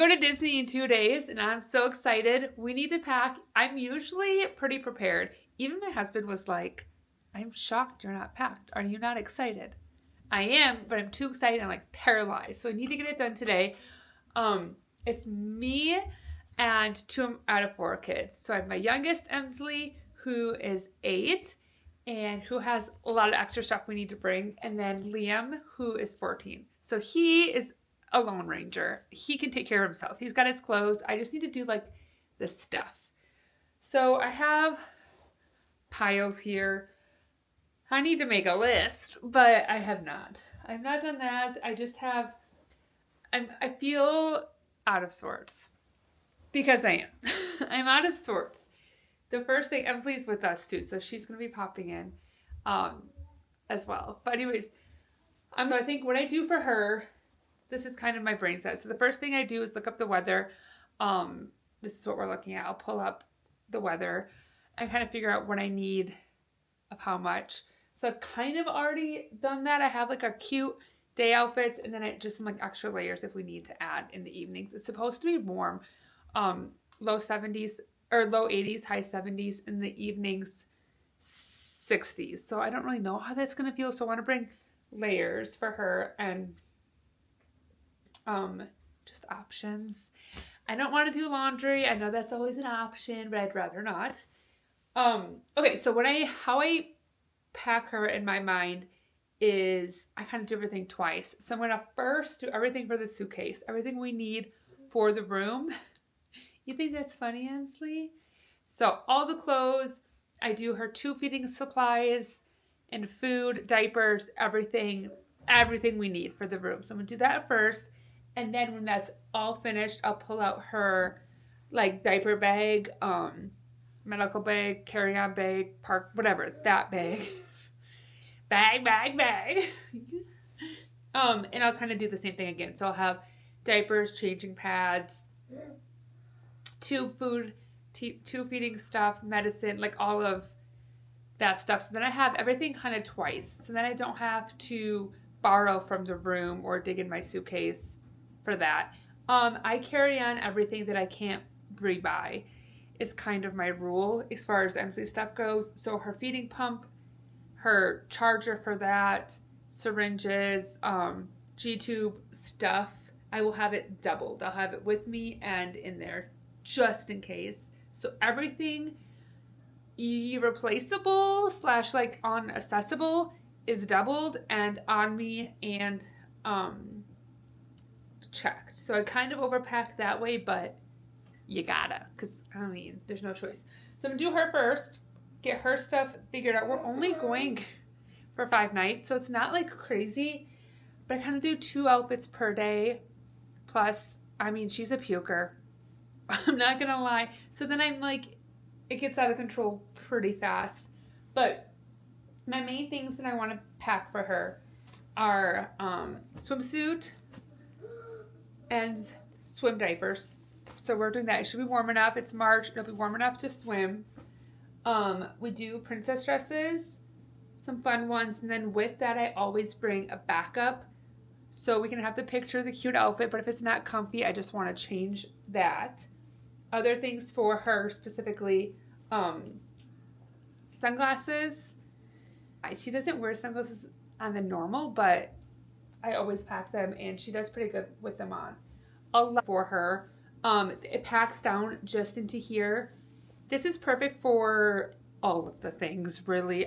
Go to Disney in 2 days and I'm so excited. We need to pack. I'm usually pretty prepared. Even my husband was like, I'm shocked you're not packed. Are you not excited? I am, but I'm too excited. I'm like paralyzed. So I need to get it done today. It's me and 2 out of 4 kids. So I have my youngest, Emily, who is 8 and who has a lot of extra stuff we need to bring. And then Liam, who is 14. So he is a Lone Ranger. He can take care of himself. He's got his clothes. I just need to do like the stuff. So I have piles here. I need to make a list, but I have not. I've not done that. I just have, I feel out of sorts because I am. I'm out of sorts. The first thing, Emily's with us too, so she's going to be popping in as well. But anyways, I think what I do for her, this is kind of my brain set. So the first thing I do is look up the weather. This is what we're looking at. I'll pull up the weather and kind of figure out what I need of how much. So I've kind of already done that. I have like a cute day outfits and then just some like extra layers if we need to add in the evenings. It's supposed to be warm, low 70s or low 80s, high 70s, in the evenings 60s. So I don't really know how that's going to feel. So I want to bring layers for her and just options. I don't want to do laundry. I know that's always an option, but I'd rather not. Okay, so how I pack her in my mind is I kind of do everything twice. So I'm going to first do everything for the suitcase, everything we need for the room. You think that's funny, Emily? So all the clothes, I do her 2 feeding supplies and food, diapers, everything we need for the room. So I'm going to do that first. And then when that's all finished, I'll pull out her like diaper bag, medical bag, carry-on bag, park, whatever, that bag. bag. And I'll kind of do the same thing again. So I'll have diapers, changing pads, 2 feeding stuff, medicine, like all of that stuff. So then I have everything kind of twice. So then I don't have to borrow from the room or dig in my suitcase for that. I carry on everything that I can't rebuy is kind of my rule as far as MC stuff goes. So her feeding pump, her charger for that, syringes, G-tube stuff, I will have it doubled. I'll have it with me and in there just in case. So everything irreplaceable / like unaccessible is doubled and on me and checked. So I kind of overpack that way, but you gotta, because I mean, there's no choice. So I'm gonna do her first, get her stuff figured out. We're only going for 5 nights, so it's not like crazy, but I kind of do 2 outfits per day. Plus, I mean, she's a puker. I'm not gonna lie. So then I'm like, it gets out of control pretty fast. But my main things that I want to pack for her are swimsuit and swim diapers. So we're doing that. It should be warm enough. It's March. It'll be warm enough to swim. We do princess dresses, some fun ones. And then with that, I always bring a backup. So we can have the picture of the cute outfit. But if it's not comfy, I just want to change that. Other things for her specifically, sunglasses. She doesn't wear sunglasses on the normal, but I always pack them, and she does pretty good with them on. A lot for her. It packs down just into here. This is perfect for all of the things, really.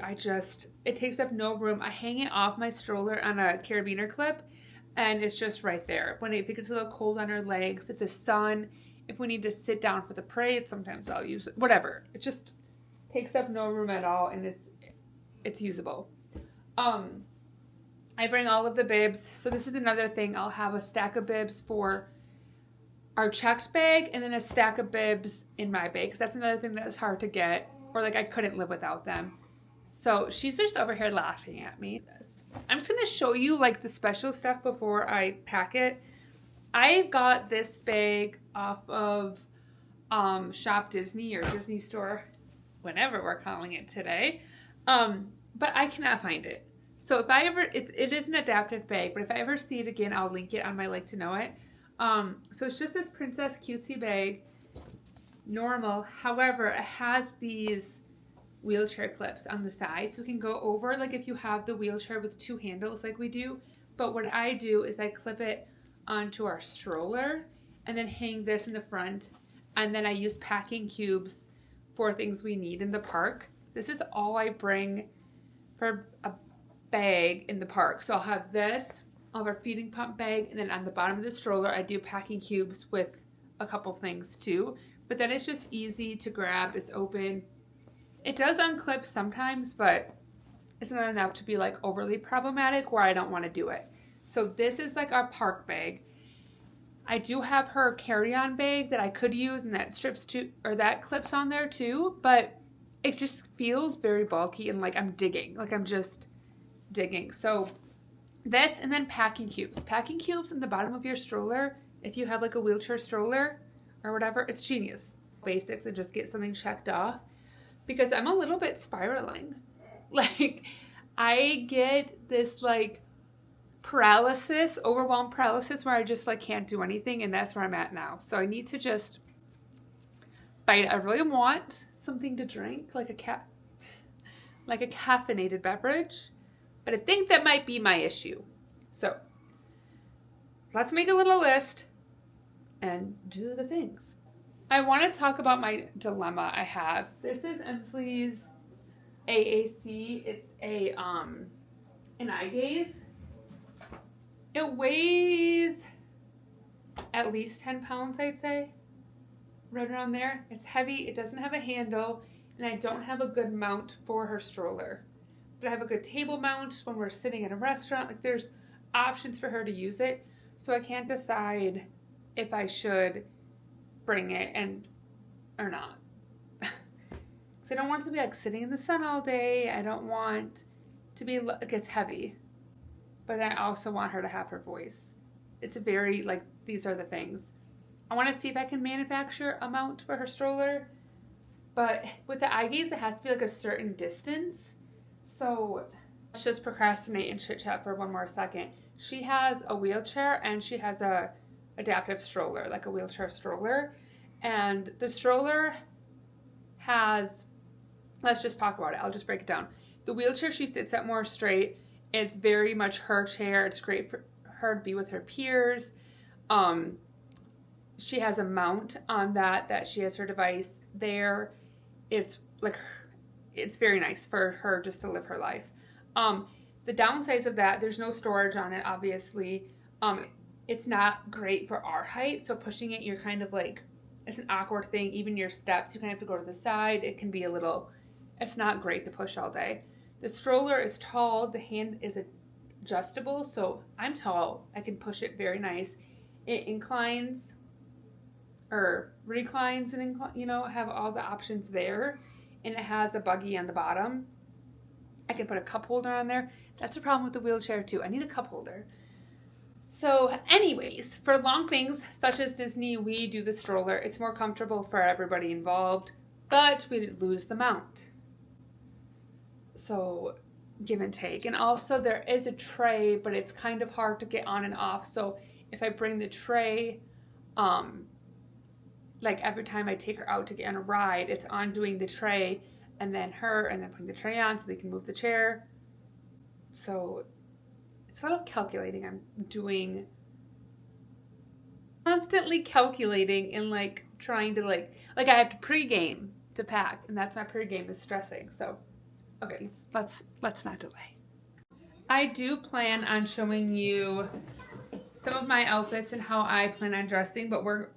It takes up no room. I hang it off my stroller on a carabiner clip, and it's just right there. If it gets a little cold on her legs, if the sun, if we need to sit down for the parade, sometimes I'll use it. Whatever. It just takes up no room at all, and it's usable. I bring all of the bibs. So this is another thing. I'll have a stack of bibs for our checked bag and then a stack of bibs in my bag, because that's another thing that's hard to get, or like I couldn't live without them. So she's just over here laughing at me. I'm just going to show you like the special stuff before I pack it. I got this bag off of Shop Disney or Disney Store, whatever we're calling it today. But I cannot find it. So if I ever, it is an adaptive bag, but if I ever see it again, I'll link it on my Like to Know It. So it's just this princess cutesy bag, normal. However, it has these wheelchair clips on the side, so it can go over, like if you have the wheelchair with two handles like we do. But what I do is I clip it onto our stroller and then hang this in the front, and then I use packing cubes for things we need in the park. This is all I bring for a bag in the park. So I'll have this, I'll have our feeding pump bag, and then on the bottom of the stroller I do packing cubes with a couple things too. But then it's just easy to grab, it's open. It does unclip sometimes, but it's not enough to be like overly problematic where I don't want to do it. So this is like our park bag. I do have her carry-on bag that I could use, and that strips to, or that clips on there too, but it just feels very bulky and like I'm digging, like I'm just digging. So this, and then packing cubes. Packing cubes in the bottom of your stroller, if you have like a wheelchair stroller or whatever, it's genius. Basics, and just get something checked off, because I'm a little bit spiraling. Like I get this like paralysis, overwhelmed paralysis, where I just like can't do anything, and that's where I'm at now. So I need to just bite. I really want something to drink, like a caffeinated beverage, but I think that might be my issue. So let's make a little list and do the things. I want to talk about my dilemma I have. This is Emily's AAC. It's an eye gaze. It weighs at least 10 pounds, I'd say. Right around there. It's heavy, it doesn't have a handle, and I don't have a good mount for her stroller. But I have a good table mount when we're sitting at a restaurant. Like there's options for her to use it. So I can't decide if I should bring it and or not. Because I don't want it to be like sitting in the sun all day. I don't want to be like, it's heavy. But I also want her to have her voice. It's very like, these are the things. I want to see if I can manufacture a mount for her stroller. But with the eye gaze, it has to be like a certain distance. So let's just procrastinate and chit chat for one more second. She has a wheelchair and she has a adaptive stroller, like a wheelchair stroller. And the stroller has, let's just talk about it. I'll just break it down. The wheelchair, she sits at more straight. It's very much her chair. It's great for her to be with her peers. She has a mount on that she has her device there. It's like, it's very nice for her just to live her life. The downsides of that, there's no storage on it, obviously. It's not great for our height, so pushing it, you're kind of like, it's an awkward thing. Even your steps, you kind of have to go to the side. It can be a little, it's not great to push all day. The stroller is tall. The hand is adjustable, so I'm tall. I can push it very nice. It inclines or reclines and have all the options there. And it has a buggy on the bottom. I can put a cup holder on there. That's a problem with the wheelchair too. I need a cup holder. So anyways, for long things such as Disney, we do the stroller. It's more comfortable for everybody involved, but we lose the mount. So give and take. And also there is a tray, but it's kind of hard to get on and off. So if I bring the tray, like every time I take her out to get on a ride, it's undoing the tray and then putting the tray on so they can move the chair. So it's a lot of calculating I'm doing. Constantly calculating and like trying to like I have to pregame to pack, and that's my pregame is stressing. So okay, let's not delay. I do plan on showing you some of my outfits and how I plan on dressing, but we're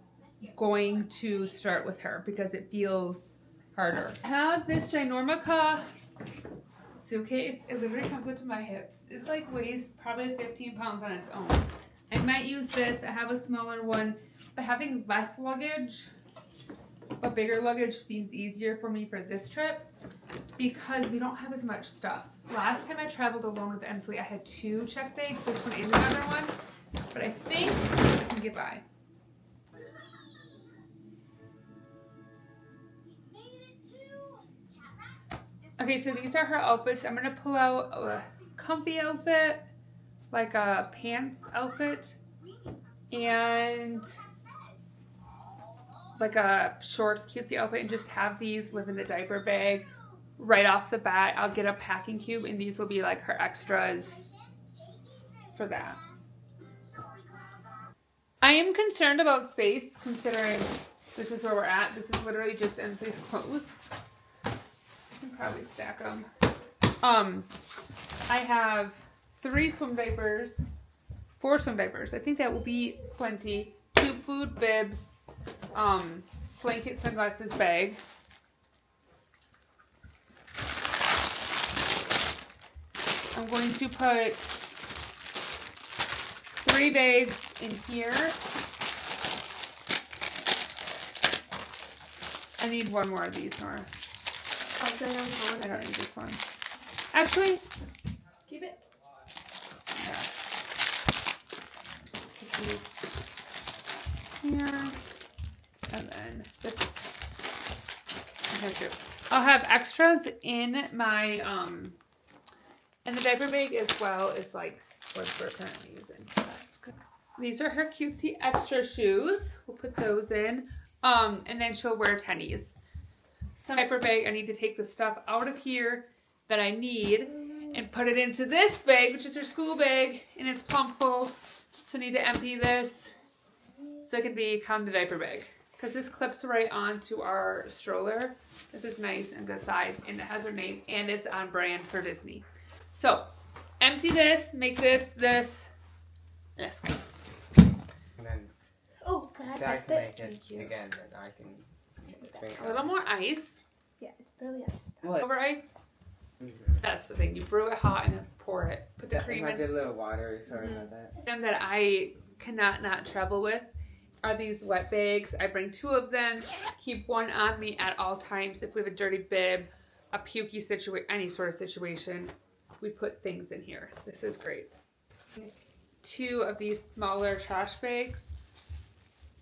going to start with her because it feels harder. I have this Ginormica suitcase. It literally comes up to my hips. It like weighs probably 15 pounds on its own. I might use this. I have a smaller one, but having less luggage, but bigger luggage seems easier for me for this trip because we don't have as much stuff. Last time I traveled alone with Emily, I had 2 check bags, this one and another one, but I think I can get by. Okay, so these are her outfits. I'm going to pull out a comfy outfit, like a pants outfit, and like a shorts cutesy outfit, and just have these live in the diaper bag right off the bat. I'll get a packing cube, and these will be like her extras for that. I am concerned about space, considering this is where we're at. This is literally just Emily's clothes. I can probably stack them. I have 4 swim diapers. I think that will be plenty. Tube food, bibs, blanket, sunglasses, bag. I'm going to put 3 bags in here. I need one more of these, Nora. I don't need this one. Actually, keep it. Yeah. Put these here, and then this. Okay, I'll have extras in my in the diaper bag as well as like what we're currently using. That's good. These are her cutesy extra shoes. We'll put those in. And then she'll wear tennies. Some diaper bag, I need to take the stuff out of here that I need and put it into this bag, which is her school bag, and it's plump full. So I need to empty this so it can become the diaper bag. Because this clips right onto our stroller. This is nice and good size, and it has her name, and it's on brand for Disney. So, empty this, make this. And then oh, can I test it? Thank you. Again, that I can drink a little more ice. Yeah, it's barely ice. What? Over ice. That's the thing. You brew it hot and then pour it. Put the cream in. I did a little water. Sorry about that. Item that I cannot not travel with are these wet bags. I bring 2 of them. Keep one on me at all times. If we have a dirty bib, a pukey situation, any sort of situation, we put things in here. This is great. 2 of these smaller trash bags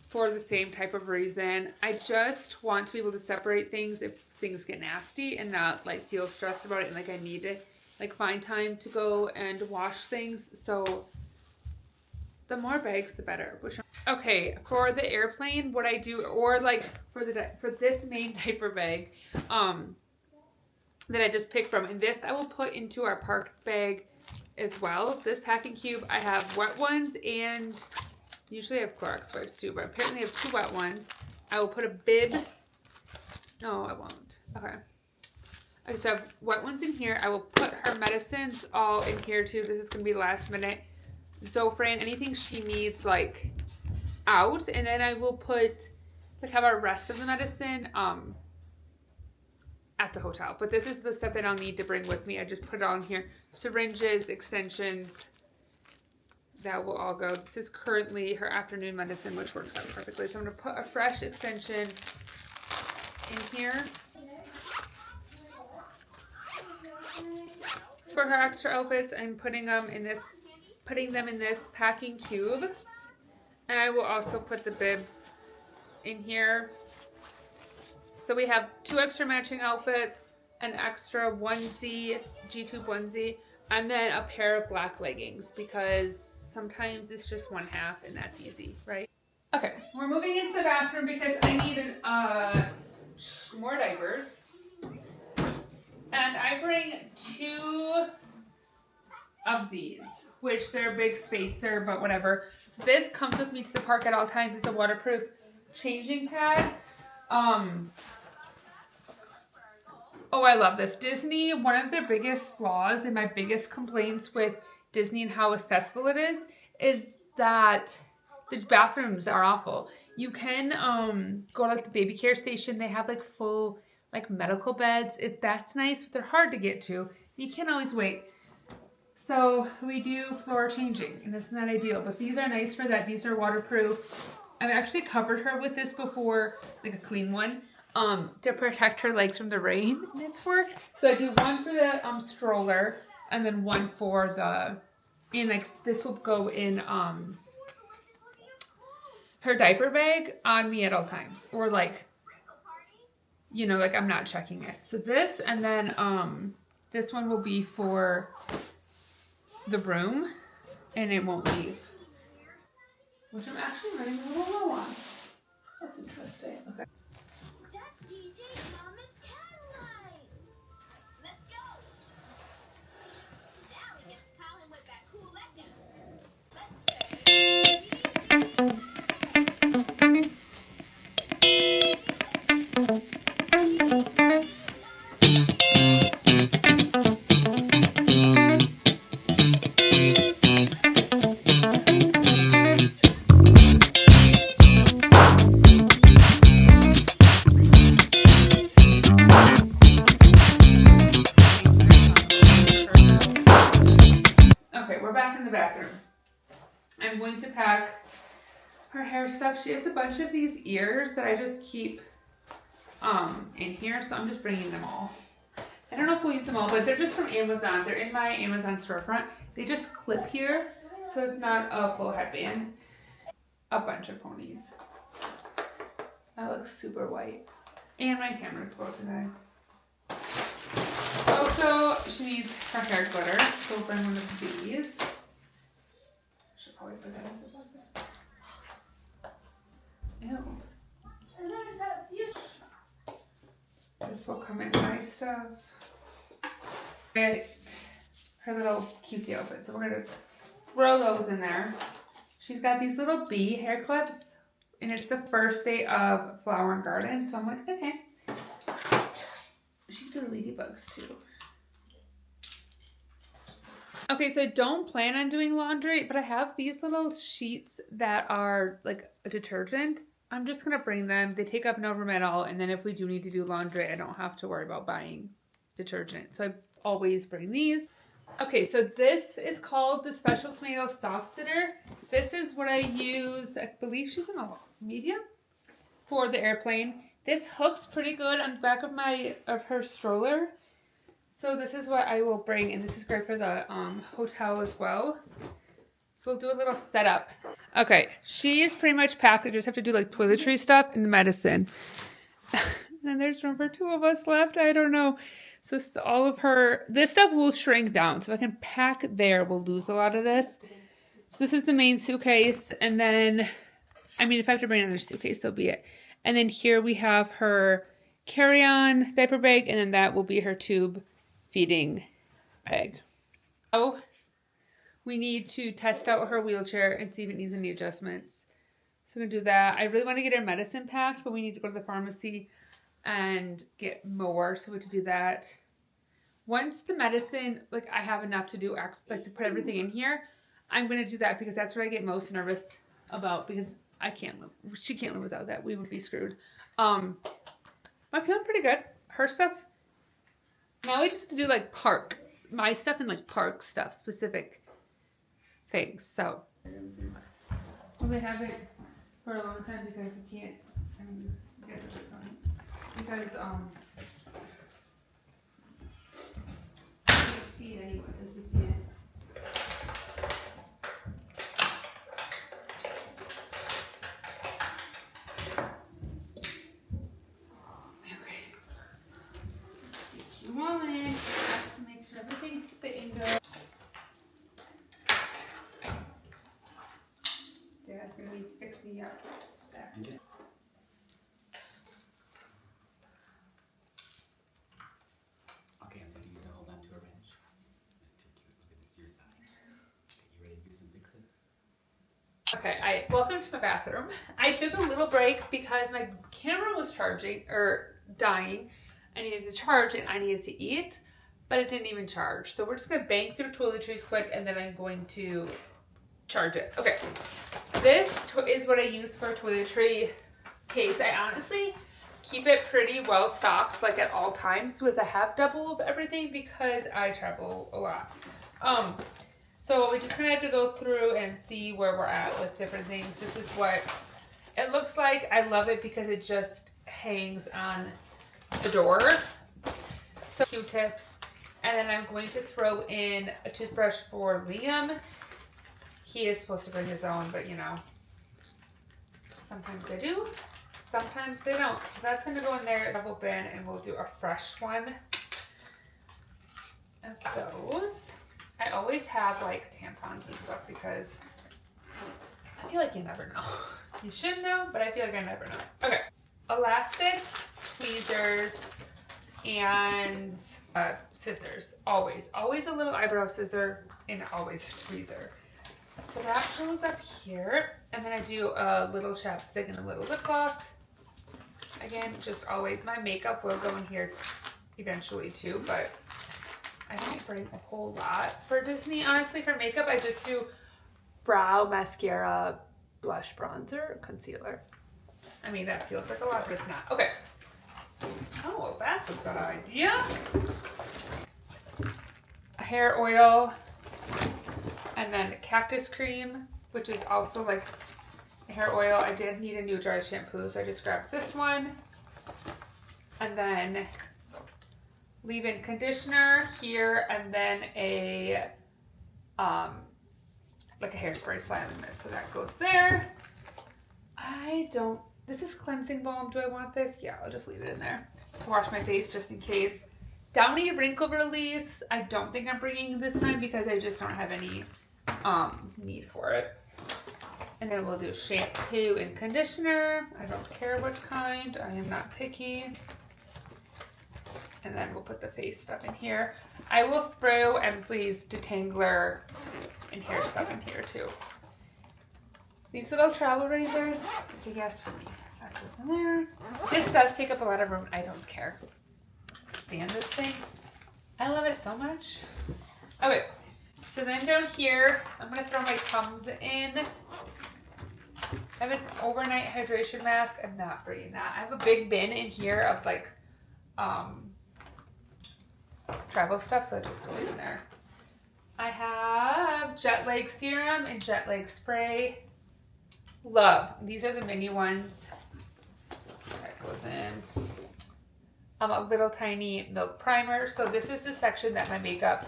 for the same type of reason. I just want to be able to separate things if things get nasty and not like feel stressed about it and like I need to like find time to go and wash things. So the more bags, the better. Okay, for the airplane, what I do, or like for this main diaper bag, that I just picked from, and this I will put into our park bag as well. This packing cube, I have wet ones, and usually I have Clorox wipes too, but apparently I have 2 wet ones. I will put a bib. No, I won't. Okay. Okay, so I have wet ones in here. I will put her medicines all in here too. This is going to be last minute. Zofran, anything she needs like out, and then I will put like have our rest of the medicine at the hotel. But this is the stuff that I'll need to bring with me. I just put it on here. Syringes, extensions, that will all go. This is currently her afternoon medicine, which works out perfectly. So I'm going to put a fresh extension in here. For her extra outfits, I'm putting them in this packing cube. And I will also put the bibs in here. So we have 2 extra matching outfits, an extra onesie, G-tube onesie, and then a pair of black leggings because sometimes it's just 1/2 and that's easy, right? Okay, we're moving into the bathroom because I need more diapers. And I bring 2 of these, which they're a big spacer, but whatever. So this comes with me to the park at all times. It's a waterproof changing pad. Oh, I love this. Disney, one of their biggest flaws and my biggest complaints with Disney and how accessible it is that the bathrooms are awful. You can go to like the baby care station. They have like full like medical beds. That's nice, but they're hard to get to. You can't always wait. So we do floor changing, and it's not ideal, but these are nice for that. These are waterproof. I've actually covered her with this before, like a clean one, to protect her legs from the rain, and it's worked. So I do one for the stroller, and then one for the, and like this will go in her diaper bag on me at all times, or like, you know, like I'm not checking it. So this, and then this one will be for the room, and it won't leave. which I'm actually running a little low on. That's interesting. Okay. That's DJ Mama's Cadillac. Let's go. Now we get to call him with that cool echo. Okay, we're back in the bathroom. I'm going to pack her hair stuff. She has a bunch of these ears that I just keep in here, so I'm just bringing them all. I don't know if we'll use them all, but they're just from Amazon. They're in my Amazon storefront. They just clip here, so it's not a full headband. A bunch of ponies. That looks super white. And my camera's low today. Also, she needs her hair glitter, so we'll bring one of these. I should probably put that as a bucket. Ew. This will come in my stuff. Get her little cutesy outfit, so we're gonna throw those in there. She's got these little bee hair clips, and it's the first day of Flower and Garden, so I'm like, okay. She can do the ladybugs too. Okay, so I don't plan on doing laundry, but I have these little sheets that are like a detergent. I'm just gonna bring them. They take up no room at all, and then if we do need to do laundry, I don't have to worry about buying detergent. So I always bring these. Okay, so this is called the Special Tomato Soft Sitter. This is what I use, I believe she's in a medium, for the airplane. This hooks pretty good on the back of her stroller. So this is what I will bring, and this is great for the hotel as well. So we'll do a little setup. Okay, she is pretty much packed. I just have to do like toiletry stuff and the medicine. And there's room for 2 of us left. I don't know. So all of this stuff will shrink down. So if I can pack there, we'll lose a lot of this. So this is the main suitcase. And then, I mean, if I have to bring another suitcase, so be it. And then here we have her carry-on diaper bag, and then that will be her tube feeding bag. Oh, we need to test out her wheelchair and see if it needs any adjustments. So we're gonna do that. I really want to get her medicine packed, but we need to go to the pharmacy and get more, so we have to do that. Once the medicine, like I have enough to do, like to put everything in here, I'm gonna do that because that's what I get most nervous about, because I can't live, she can't live without that. We would be screwed. I'm feeling pretty good. Her stuff, now we just have to do like my stuff and like park stuff, specific things. So, well, they have it for a long time because you can't, I mean, you guys are just on, because, you can't see it anyway, because you can't. Rolling, just to make sure everything's fitting good. Dad's gonna be fixing up that. Okay, I'm sending you to hold on to a wrench. That's too cute. Look at this to your side. Okay, you ready to do some fixes? Okay, welcome to my bathroom. I took a little break because my camera was dying. I needed to charge and I needed to eat, but it didn't even charge. So we're just gonna bang through toiletries quick and then I'm going to charge it. Okay, this is what I use for a toiletry case. I honestly keep it pretty well stocked, like at all times, because I have double of everything because I travel a lot. So we're just gonna have to go through and see where we're at with different things. This is what it looks like. I love it because it just hangs on the door. So Q-tips, and then I'm going to throw in a toothbrush for Liam. He is supposed to bring his own, but you know, sometimes they do, sometimes they don't. So that's going to go in there, double bin, and we'll do a fresh one of those. I always have like tampons and stuff because feel like you never know. You should know, but I feel like I never know. Okay. Elastics, tweezers, and scissors. Always. Always a little eyebrow scissor and always a tweezer. So that goes up here. And then I do a little chapstick and a little lip gloss. Again, just always. My makeup will go in here eventually too, but I don't bring a whole lot for Disney. Honestly, for makeup, I just do brow, mascara, blush, bronzer, concealer. I mean, that feels like a lot, but it's not. Okay. Oh, well, that's a good idea. A hair oil, and then cactus cream, which is also like a hair oil. I did need a new dry shampoo, so I just grabbed this one. And then leave-in conditioner here, and then a like a hairspray slamming mist. So that goes there. This is cleansing balm. Do I want this? Yeah, I'll just leave it in there to wash my face just in case. Downy wrinkle release. I don't think I'm bringing this time because I just don't have any need for it. And then we'll do shampoo and conditioner. I don't care what kind. I am not picky. And then we'll put the face stuff in here. I will throw Emsley's detangler and hair stuff in here too. These little travel razors, it's a yes for me. So that goes in there. This does take up a lot of room. I don't care. Stand this thing. I love it so much. Okay, so then down here, I'm gonna throw my Tums in. I have an overnight hydration mask. I'm not bringing that. I have a big bin in here of like travel stuff, so it just goes in there. I have jet lag serum and jet lag spray. Love. These are the mini ones. That goes in. A little tiny milk primer. So this is the section that my makeup,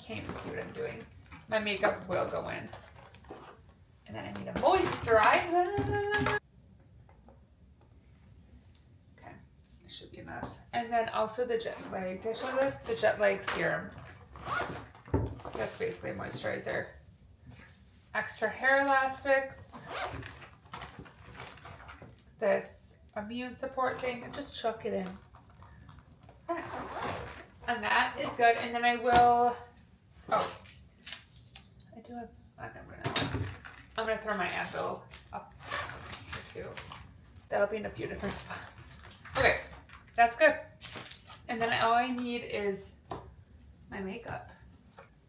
can't even see what I'm doing. My makeup will go in. And then I need a moisturizer. Okay, it should be enough. And then also the jet lag, did I show this? The jet lag serum. That's basically a moisturizer. Extra hair elastics. This immune support thing, and just chuck it in. Okay. And that is good. And then I will, I do have, I'm gonna throw my Advil up here too. That'll be in a few different spots. Okay, that's good. And then all I need is my makeup.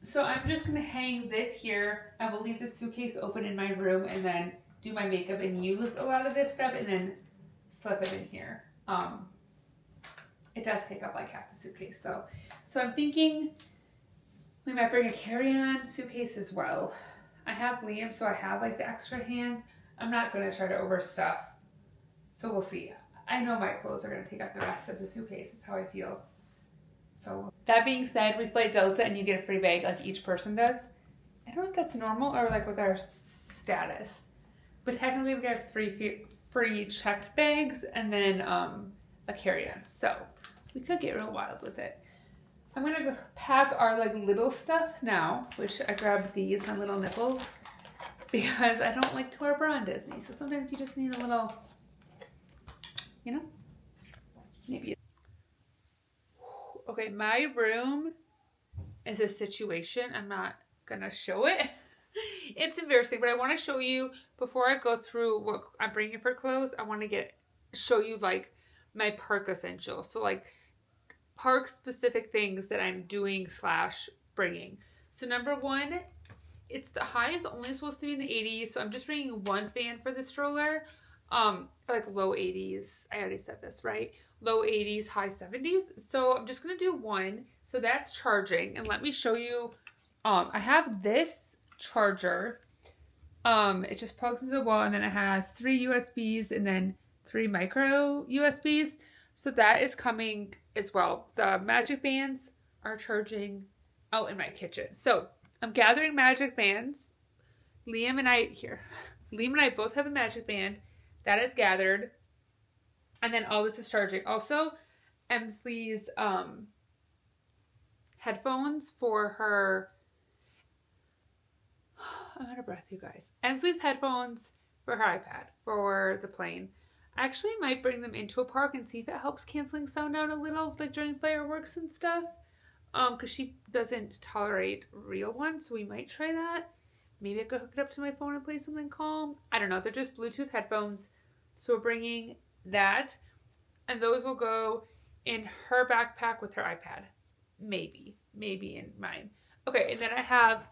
So I'm just gonna hang this here. I will leave the suitcase open in my room and then do my makeup and use a lot of this stuff and then slip it in here. It does take up like half the suitcase though. So I'm thinking we might bring a carry-on suitcase as well. I have Liam, so I have like the extra hand. I'm not gonna try to overstuff. So we'll see. I know my clothes are gonna take up the rest of the suitcase. That's how I feel. So that being said, we fly Delta and you get a free bag like each person does. I don't know if that's normal or like with our status. But technically we have 3 free checked bags and then a carry-on. So we could get real wild with it. I'm gonna go pack our like little stuff now, which I grabbed these, my little nipples, because I don't like to wear bra on Disney. So sometimes you just need a little, you know, maybe. Okay, my room is a situation. I'm not gonna show it. It's embarrassing, but I want to show you before I go through what I'm bringing for clothes. I want to show you like my park essentials. So like park specific things that I'm doing / bringing. So number one, it's the high is only supposed to be in the 80s. So I'm just bringing one fan for the stroller. Like low 80s. I already said this, right? Low 80s, high 70s. So I'm just going to do one. So that's charging. And let me show you. I have this charger. It just plugs into the wall and then it has 3 USBs and then 3 micro USBs. So that is coming as well. The magic bands are charging out in my kitchen. So I'm gathering magic bands. Liam and I both have a magic band that is gathered. And then all this is charging. Also, Emsley's headphones for her I'm out of breath, you guys. Emily's headphones for her iPad for the plane. I actually might bring them into a park and see if it helps canceling sound out a little, like during fireworks and stuff. Because she doesn't tolerate real ones, so we might try that. Maybe I could hook it up to my phone and play something calm. I don't know. They're just Bluetooth headphones. So we're bringing that. And those will go in her backpack with her iPad. Maybe in mine. Okay, and then I have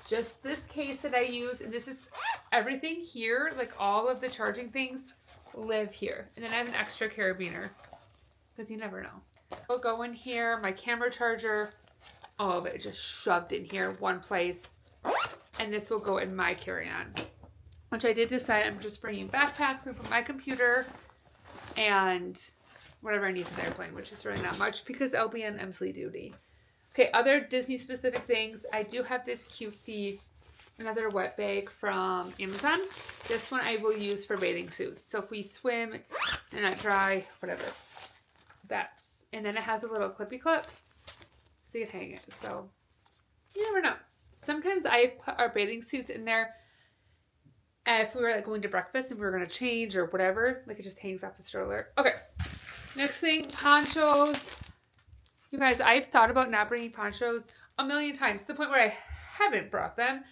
just this case that I use. And this is everything here. Like all of the charging things live here. And then I have an extra carabiner. Because you never know. It'll go in here. My camera charger. All of it just shoved in here. One place. And this will go in my carry-on. Which I did decide I'm just bringing backpacks for my computer. And whatever I need for the airplane, which is really not much because I'll be on Emily duty. Okay, other Disney specific things. I do have this cutesy, another wet bag from Amazon. This one I will use for bathing suits. So if we swim, they're not dry, whatever. And then it has a little clippy clip. So you can hang it. So you never know. Sometimes I put our bathing suits in there. If we were like going to breakfast and we were going to change or whatever, like it just hangs off the stroller. Okay. Next thing, ponchos. You guys, I've thought about not bringing ponchos a million times to the point where I haven't brought them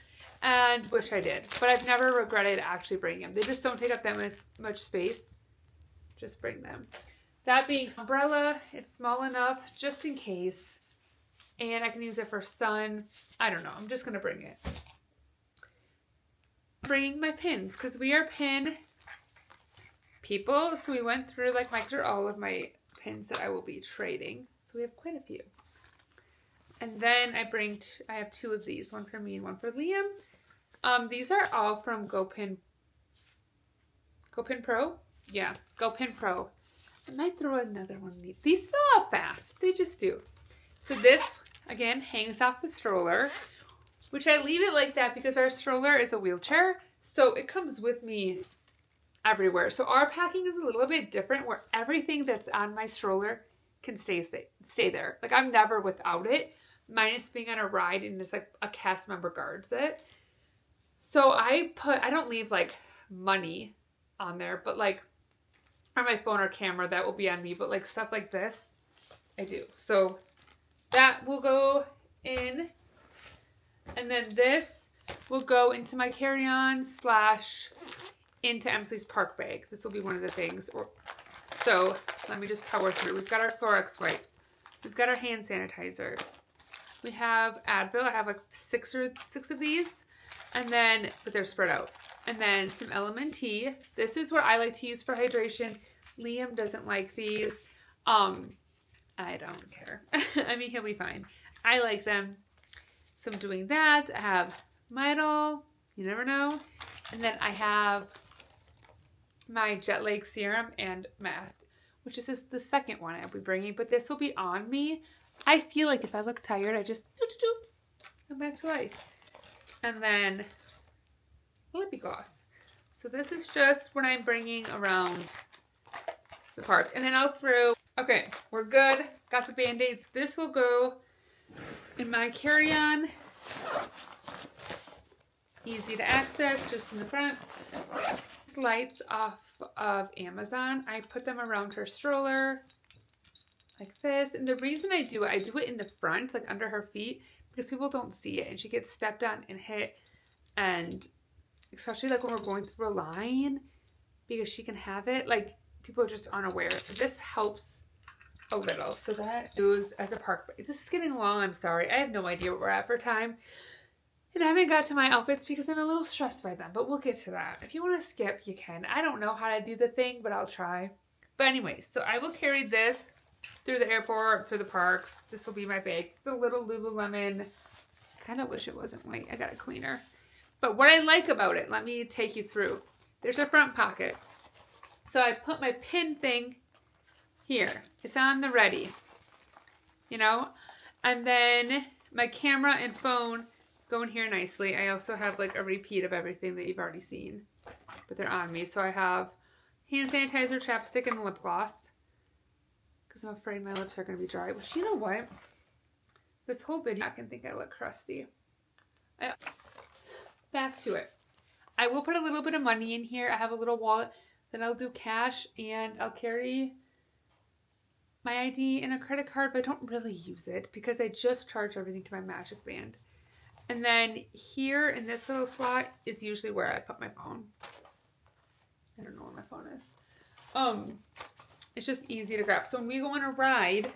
and wish I did. But I've never regretted actually bringing them. They just don't take up that much space. Just bring them. That being umbrella, it's small enough just in case. And I can use it for sun. I don't know. I'm just going to bring it. Bringing my pins because we are pin people. So we went through like all of my pins that I will be trading. So we have quite a few. And then I have two of these, one for me and one for Liam. These are all from GoPin Pro. Yeah, GoPin Pro. I might throw another one of these. These fill out fast. They just do. So this, again, hangs off the stroller, which I leave it like that because our stroller is a wheelchair. So it comes with me everywhere. So our packing is a little bit different where everything that's on my stroller can stay there. Like I'm never without it, minus being on a ride and it's like a cast member guards it. So I don't leave like money on there, but like on my phone or camera, that will be on me. But like stuff like this, I do. So that will go in. And then this will go into my carry-on / into Emily's park bag. This will be one of the things. So let me just power through. We've got our Clorox wipes. We've got our hand sanitizer. We have Advil. I have like six of these. And then, but they're spread out. And then some LMNT. This is what I like to use for hydration. Liam doesn't like these. I don't care. I mean, he'll be fine. I like them. So I'm doing that. I have Midol. You never know. And then I have my jet lag serum and mask, which is the second one I'll be bringing. But this will be on me. I feel like if I look tired, I just come back to life. And then lippy gloss. So this is just what I'm bringing around the park. And then I'll throw, okay, we're good. Got the Band-Aids. This will go in my carry-on. Easy to access, just in the front. These lights off of Amazon. I put them around her stroller like this. And the reason I do it in the front, like under her feet, because people don't see it and she gets stepped on and hit, and especially like when we're going through a line, because she can have it, like people are just unaware. So this helps a little. So that goes as a park. This is getting long. I'm sorry. I have no idea what we're at for time. And I haven't got to my outfits because I'm a little stressed by them, but we'll get to that. If you want to skip, you can. I don't know how to do the thing, but I'll try. But anyway, so I will carry this through the airport, through the parks. This will be my bag. It's a little Lululemon. Kind of wish it wasn't white. I got a cleaner. But what I like about it, let me take you through. There's a front pocket. So I put my pin thing here. It's on the ready. You know? And then my camera and phone go in here nicely. I also have like a repeat of everything that you've already seen. But they're on me. So I have hand sanitizer, chapstick, and lip gloss. Because I'm afraid my lips are going to be dry. Which, you know what? This whole video, I can think I look crusty. back to it. I will put a little bit of money in here. I have a little wallet that I'll do cash, and I'll carry my ID and a credit card, but I don't really use it because I just charge everything to my Magic Band. And then here in this little slot is usually where I put my phone. I don't know where my phone is. It's just easy to grab. So when we go on a ride,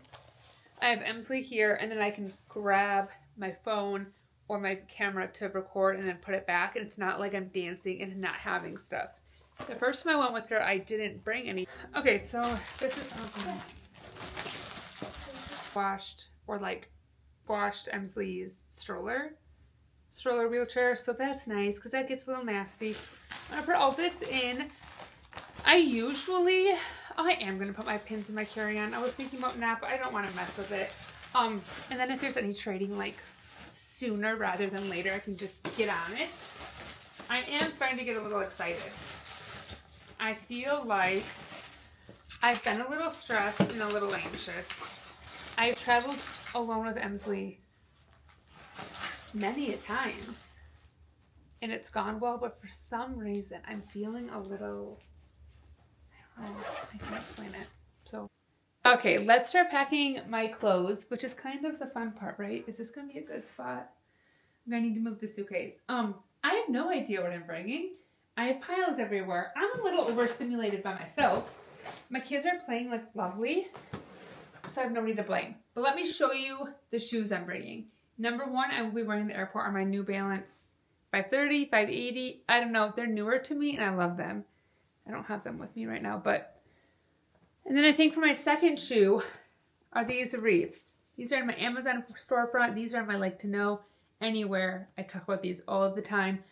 I have Emily here, and then I can grab my phone or my camera to record and then put it back. And it's not like I'm dancing and not having stuff. The first time I went with her, I didn't bring any. Okay, so this is washed Emily's stroller wheelchair. So that's nice because that gets a little nasty. I'm gonna put all this in. I am gonna put my pins in my carry-on. I was thinking about not, but I don't want to mess with it. And then if there's any trading like sooner rather than later, I can just get on it. I am starting to get a little excited. I feel like I've been a little stressed and a little anxious. I've traveled alone with Emily many a times, and it's gone well, but for some reason, I'm feeling a little, I don't know, I can't explain it. So, okay, let's start packing my clothes, which is kind of the fun part, right? Is this going to be a good spot? I'm going to need to move the suitcase. I have no idea what I'm bringing. I have piles everywhere. I'm a little overstimulated by myself. My kids are playing like lovely, so I have nobody to blame. But let me show you the shoes I'm bringing. Number one, I will be wearing the airport are my New Balance 530, 580. I don't know. They're newer to me, and I love them. I don't have them with me right now, but... And then I think for my second shoe are these Reefs. These are in my Amazon storefront. These are in my Like to Know anywhere. I talk about these all of the time.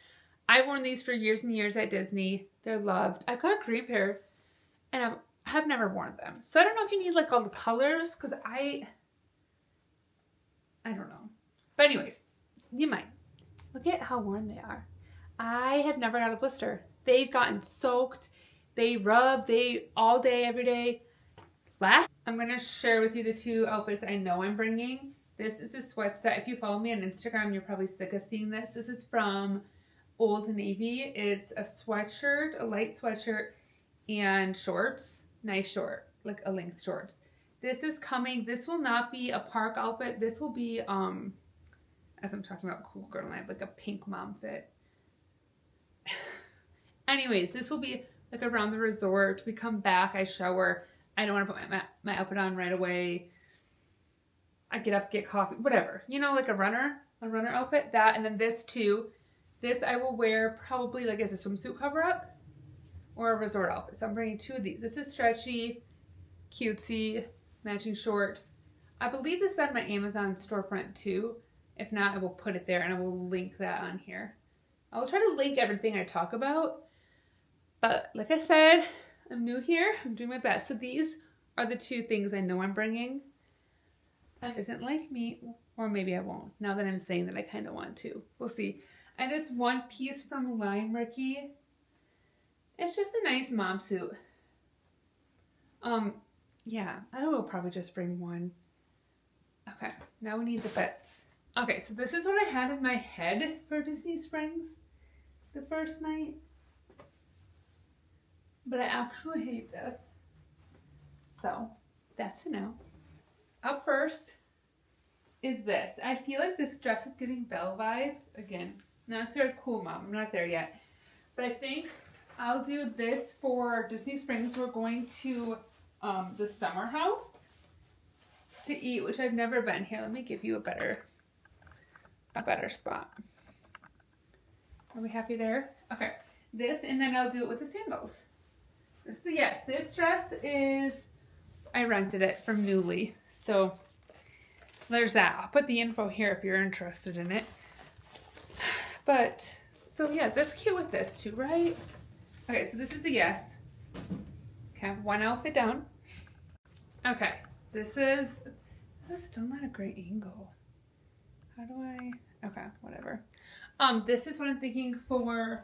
I've worn these for years and years at Disney. They're loved. I've got a green pair, and I have never worn them. So I don't know if you need like all the colors, because I don't know. But anyways, you might. Look at how worn they are. I have never had a blister. They've gotten soaked. They rub. They all day, every day. Last, I'm going to share with you the two outfits I know I'm bringing. This is a sweat set. If you follow me on Instagram, you're probably sick of seeing this. This is from Old Navy. It's a sweatshirt, a light sweatshirt, and shorts. Nice short, like a length shorts. This is coming. This will not be a park outfit. This will be, as I'm talking about cool girl life, like a pink mom fit. Anyways, this will be like around the resort. We come back, I shower. I don't want to put my outfit on right away. I get up, get coffee, whatever. You know, like a runner outfit. That, and then this too. This I will wear probably like as a swimsuit cover up or a resort outfit. So I'm bringing two of these. This is stretchy, cutesy, matching shorts. I believe this is on my Amazon storefront too. If not, I will put it there and I will link that on here. I will try to link everything I talk about. But like I said, I'm new here. I'm doing my best. So these are the two things I know I'm bringing. It isn't like me, or maybe I won't. Now that I'm saying that I kind of want to. We'll see. And this one piece from Lime Ricky. It's just a nice mom suit. Yeah, I will probably just bring one. Okay, now we need the bits. Okay, so this is what I had in my head for Disney Springs the first night. But I actually hate this. So, that's a no. Up first is this. I feel like this dress is giving Belle vibes. Again, not necessarily cool mom. I'm not there yet. But I think I'll do this for Disney Springs. We're going to the summer house to eat, which I've never been. Here, let me give you a better spot. Are we happy there? Okay. This, and then I'll do it with the sandals. This dress is, I rented it from Newly. So there's that. I'll put the info here if you're interested in it. But, so yeah, that's cute with this too, right? Okay, so this is a yes. Okay, one outfit down. Okay, this is still not a great angle. How do I, okay, whatever. This is what I'm thinking for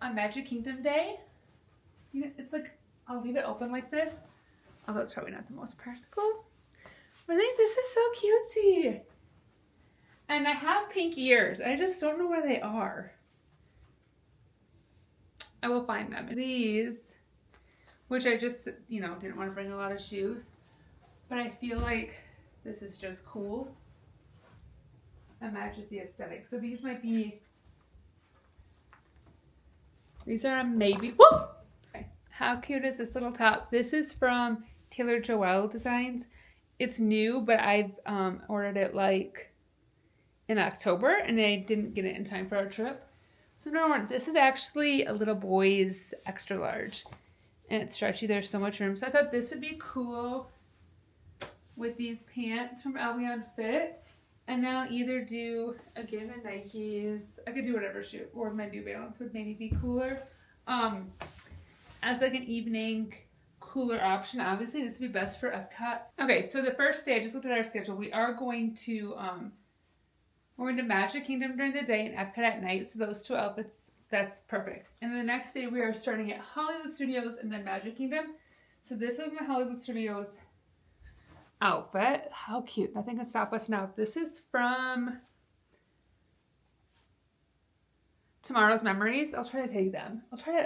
a Magic Kingdom day. It's like, I'll leave it open like this. Although it's probably not the most practical. But I think this is so cutesy. And I have pink ears. I just don't know where they are. I will find them. These, which I just, you know, didn't want to bring a lot of shoes, but I feel like this is just cool. It matches the aesthetic. So these might be, these are a maybe. Woo! Okay. How cute is this little top? This is from Taylor Joelle Designs. It's new, but I've ordered it like in October and I didn't get it in time for our trip. So no, this is actually a little boy's extra large and it's stretchy. There's so much room. So I thought this would be cool with these pants from Albion Fit. And then I'll either do, again, the Nikes. I could do whatever shoe, or my New Balance would maybe be cooler. As like an evening cooler option. Obviously, this would be best for Epcot. Okay, so the first day, I just looked at our schedule. We are going to, we're going to Magic Kingdom during the day and Epcot at night. So those two outfits, that's perfect. And the next day, we are starting at Hollywood Studios and then Magic Kingdom. So this is my Hollywood Studios outfit. How cute. Nothing can stop us now. This is from Tomorrow's Memories. I'll try to take them.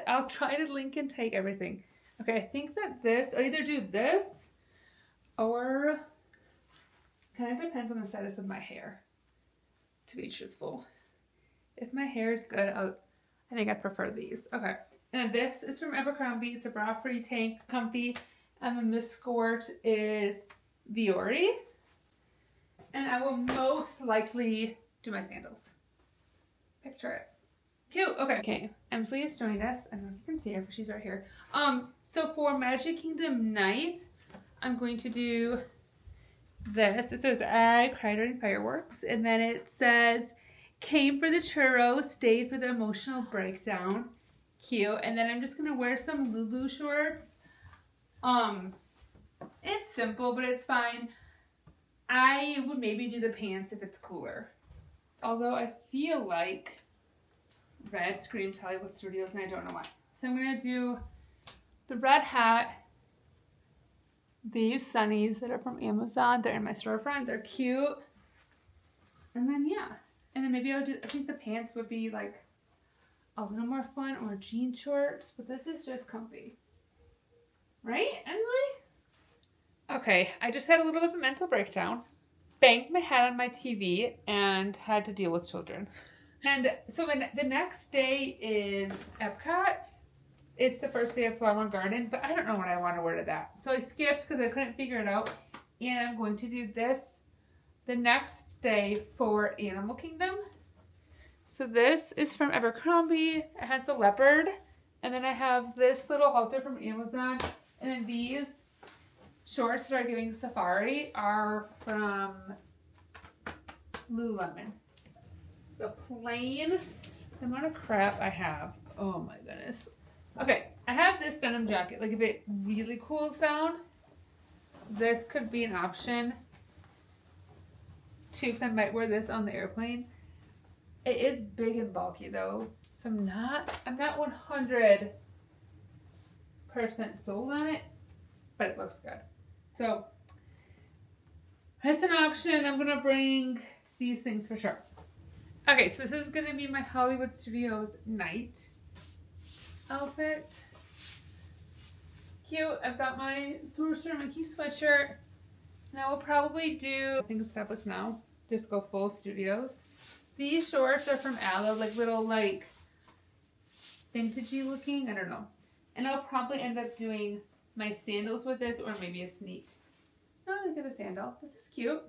I'll try to link and take everything. Okay, I think that this, I'll either do this or kind of depends on the status of my hair, to be truthful. If my hair is good, I think I prefer these. Okay, and this is from Abercrombie. It's a bra-free tank, comfy. And then this skirt is Viore. And I will most likely do my sandals. Picture it. Cute. Okay. Okay. Emily has joined us. I don't know if you can see her, but she's right here. So for Magic Kingdom night, I'm going to do this. It says I cried during fireworks, and then it says came for the churros, stayed for the emotional breakdown. Cute. And then I'm just gonna wear some Lulu shorts. It's simple, but it's fine. I would maybe do the pants if it's cooler. Although I feel like red screams Hollywood Studios and I don't know why. So I'm going to do the red hat, these sunnies that are from Amazon. They're in my storefront. They're cute. And then, yeah. And then maybe I'll do, I think the pants would be like a little more fun or jean shorts, but this is just comfy. Right, Emily? Okay, I just had a little bit of a mental breakdown. Banged my head on my TV and had to deal with children. And so the next day is Epcot. It's the first day of Flower and Garden, but I don't know what I want to wear to that. So I skipped because I couldn't figure it out. And I'm going to do this the next day for Animal Kingdom. So this is from Abercrombie. It has the leopard. And then I have this little halter from Amazon. And then these shorts that are giving safari are from Lululemon. The plain, the amount of crap I have. Oh my goodness. Okay, I have this denim jacket. Like if it really cools down, this could be an option too, because I might wear this on the airplane. It is big and bulky though, so I'm not 100% sold on it, but it looks good. So that's an option. I'm gonna bring these things for sure. Okay, so this is gonna be my Hollywood Studios night outfit. Cute. I've got my Sorcerer Mickey sweatshirt. And I will probably do, I think it's Stop Us Now. Just go full studios. These shorts are from Aloe, like little like vintagey looking. I don't know. And I'll probably end up doing my sandals with this or maybe a sneak. Oh, look at the sandal. This is cute.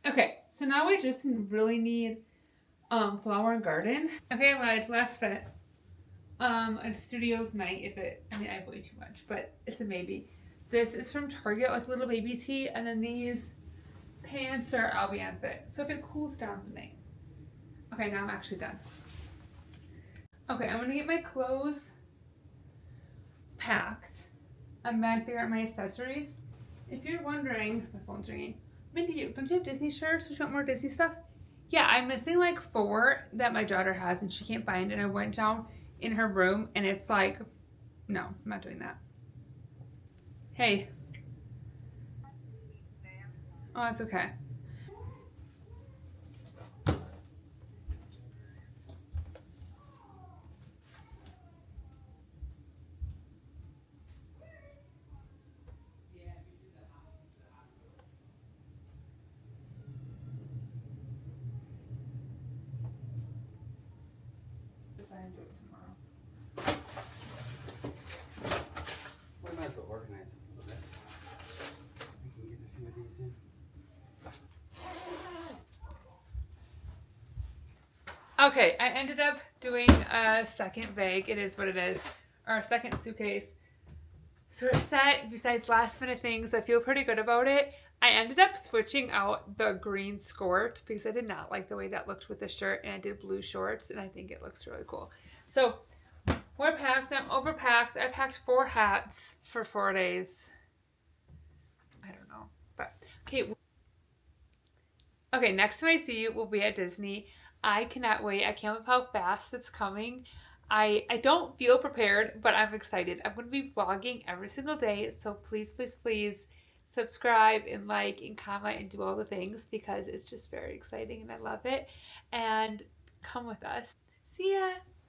Okay, so now we just really need Flower and Garden. Okay, I lied. Last fit. A Studios night I have way too much, but it's a maybe. This is from Target, like little baby tee, and then these pants are Albion Fit. So if it cools down tonight. Okay, now I'm actually done. Okay, I'm gonna get my clothes packed. I'm back there at my accessories. If you're wondering, my phone's ringing. Mindy, don't you have Disney shirts? Do you want more Disney stuff? Yeah, I'm missing like 4 that my daughter has and she can't find. And I went down in her room and it's like, no, I'm not doing that. Hey. Oh, it's okay. gonna do it tomorrow. Well, I might as well organize it a little bit. We can get a few of these in. Okay, I ended up doing a second bag. It is what it is. Or a second suitcase. So we're set. Besides last minute things, I feel pretty good about it. I ended up switching out the green skirt because I did not like the way that looked with the shirt, and I did blue shorts, and I think it looks really cool. So we're packed. I'm overpacked. I packed 4 hats for 4 days. I don't know, but okay. Okay, next time I see you, we'll be at Disney. I cannot wait. I can't believe how fast it's coming. I don't feel prepared, but I'm excited. I'm going to be vlogging every single day, so please, please, please subscribe and like and comment and do all the things because it's just very exciting and I love it. And come with us. See ya!